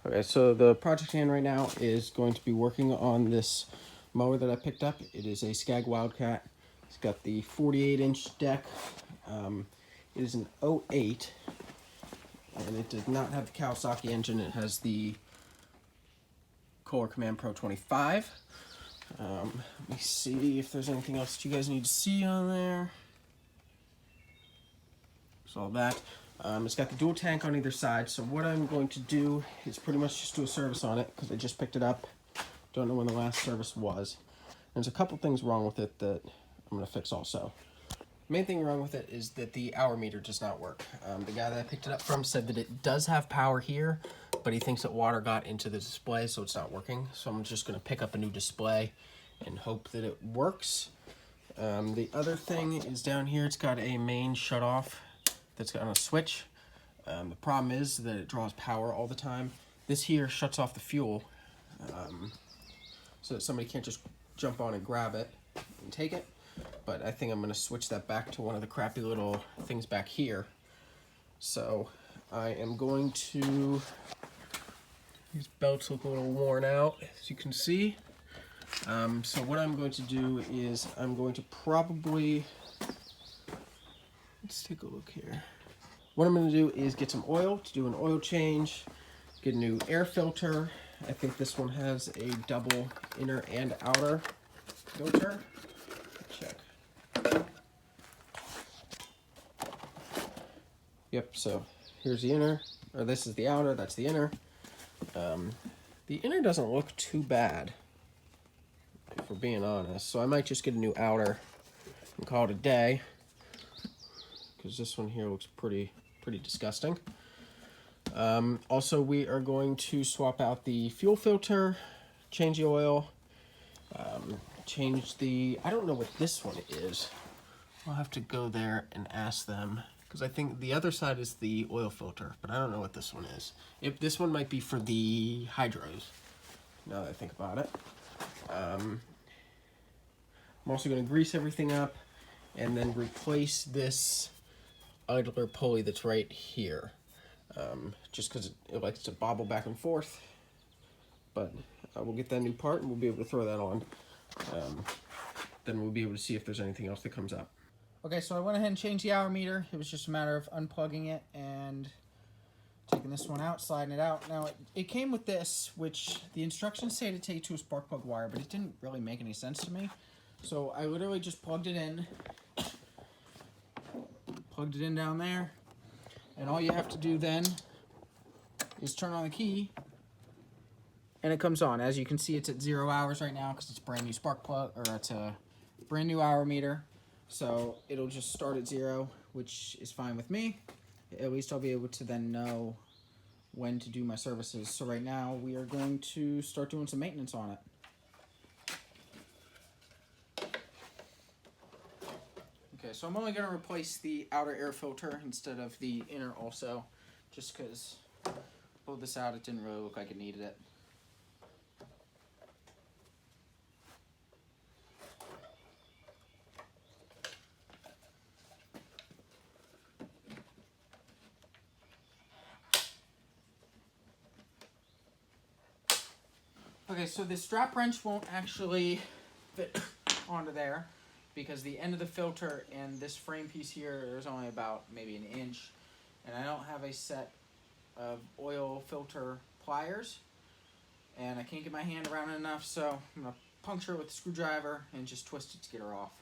Okay, so the project hand right now is going to be working on this mower that I picked up. It is a Scag Wildcat. It's got the 48-inch deck. It is an '08, and it does not have the Kawasaki engine. It has the Kohler Command Pro 25. Let me see if there's anything else that you guys need to see on there. So all that. It's got the dual tank on either side, so what I'm going to do is pretty much just do a service on it because I just picked it up. Don't know when the last service was. There's a couple things wrong with it that I'm going to fix also. Main thing wrong with it is that the hour meter does not work. The guy that I picked it up from said that it does have power here, but he thinks that water got into the display, so it's not working. So I'm just going to pick up a new display and hope that it works. The other thing is down here, it's got a main shutoff that's got a switch. The problem is that it draws power all the time. This here shuts off the fuel, so that somebody can't just jump on and grab it and take it. But I think I'm going to switch that back to one of the crappy little things back here. So I am going to, these belts look a little worn out, as you can see. So what I'm going to do is I'm going to probably, let's take a look here. What I'm going to do is get some oil to do an oil change, get a new air filter. I think this one has a double inner and outer filter. Check. Yep, so here's the inner, or this is the outer, that's the inner. The inner doesn't look too bad, if we're being honest. So I might just get a new outer and call it a day, because this one here looks pretty disgusting. Also, we are going to swap out the fuel filter, change the oil, change the, I don't know what this one is. I'll have to go there and ask them, because I think the other side is the oil filter, but I don't know what this one is. If this one might be for the hydros, now that I think about it. I'm also going to grease everything up and then replace this idler pulley that's right here, just because it likes to bobble back and forth. But we'll get that new part and we'll be able to throw that on. Then we'll be able to see if there's anything else that comes up. Okay, so I went ahead and changed the hour meter. It was just a matter of unplugging it and taking this one out, sliding it out. Now, it came with this, which the instructions say to take to a spark plug wire, but it didn't really make any sense to me. So I literally just plugged it in down there, and all you have to do then is turn on the key, and it comes on. As you can see, it's at 0 hours right now because it's a brand new spark plug, or it's a brand new hour meter. So it'll just start at 0, which is fine with me. At least I'll be able to then know when to do my services. So right now we are going to start doing some maintenance on it. Okay, so I'm only going to replace the outer air filter instead of the inner also, just because I pulled this out, it didn't really look like it needed it. Okay, so the strap wrench won't actually fit onto there because the end of the filter and this frame piece here is only about maybe an inch, and I don't have a set of oil filter pliers, and I can't get my hand around it enough, so I'm going to puncture it with a screwdriver and just twist it to get her off.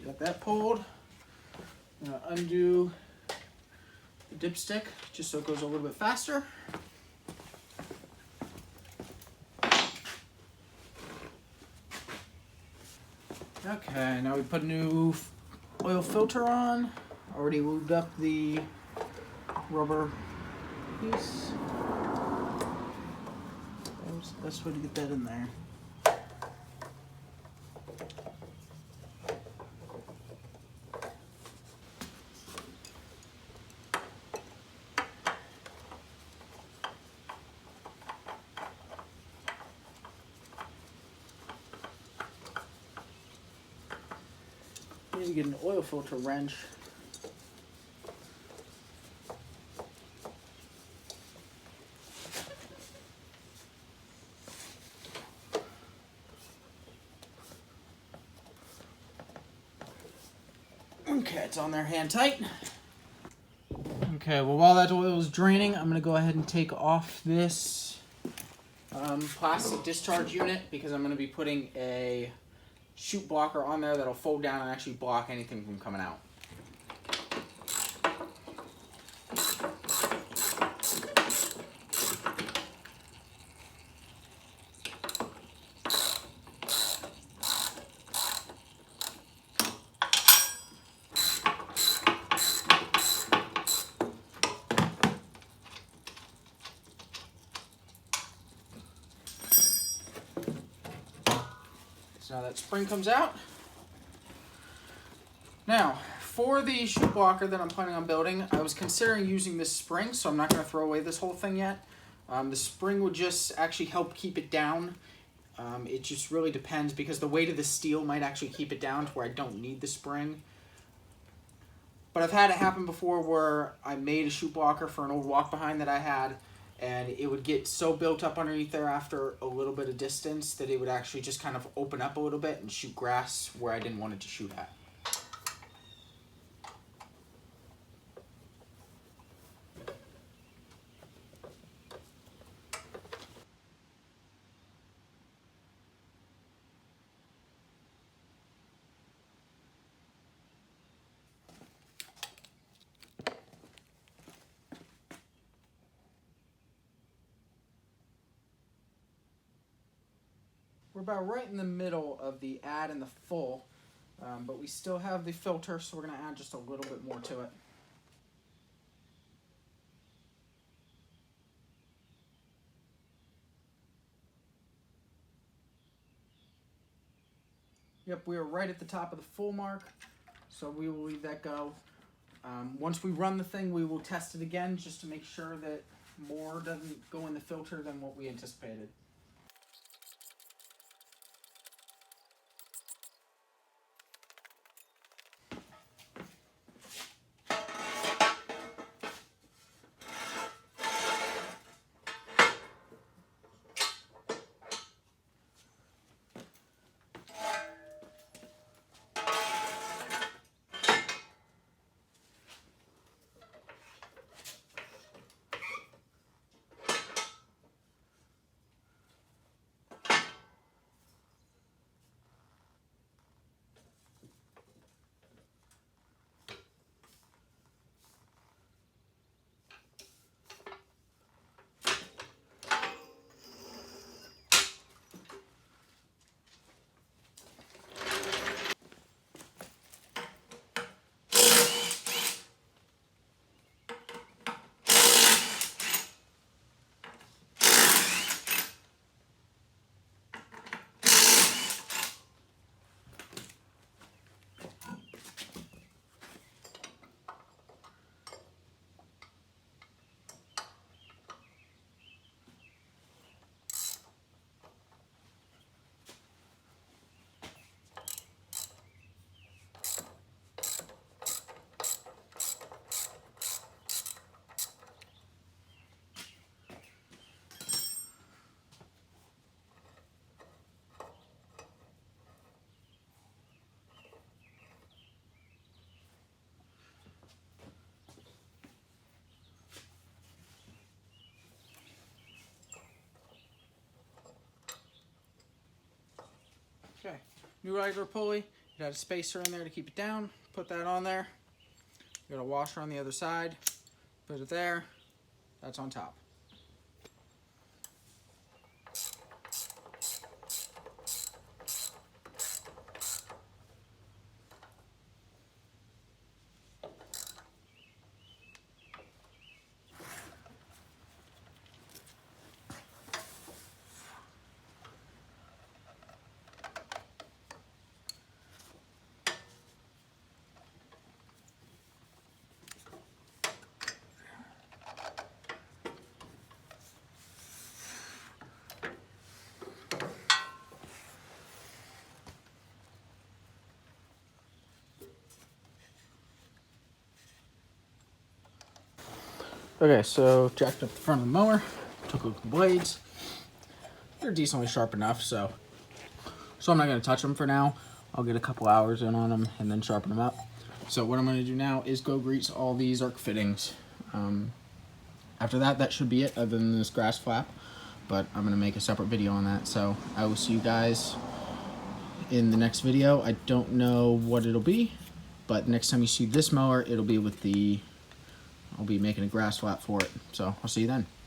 So got that pulled. I'm gonna undo the dipstick just so it goes a little bit faster. Okay, now we put a new oil filter on. Already lubed up the rubber piece. That was the best way to get that in there. Need to get an oil filter wrench. Okay, it's on there hand tight. Okay, well while that oil is draining, I'm gonna go ahead and take off this plastic discharge unit because I'm gonna be putting a chute blocker on there that'll fold down and actually block anything from coming out. So now that spring comes out. Now, for the chute blocker that I'm planning on building, I was considering using this spring, so I'm not going to throw away this whole thing yet. The spring would just actually help keep it down. It just really depends because the weight of the steel might actually keep it down to where I don't need the spring. But I've had it happen before where I made a chute blocker for an old walk behind that I had, and it would get so built up underneath there after a little bit of distance that it would actually just kind of open up a little bit and shoot grass where I didn't want it to shoot at. We're about right in the middle of the add and the full, but we still have the filter, so we're going to add just a little bit more to it. Yep, we are right at the top of the full mark, so we will leave that go. Once we run the thing, we will test it again just to make sure that more doesn't go in the filter than what we anticipated. Okay, new regular pulley. It It had a spacer in there to keep it down. Put that on there. You got a washer on the other side. Put it there. That's on top. Okay, so jacked up the front of the mower, took a look at the blades. They're decently sharp enough, so I'm not going to touch them for now. I'll get a couple hours in on them and then sharpen them up. So what I'm going to do now is go grease all these arc fittings. After that, that should be it, other than this grass flap. But I'm going to make a separate video on that. So I will see you guys in the next video. I don't know what it'll be, but next time you see this mower, it'll be with the... I'll be making a grass flap for it. So I'll see you then.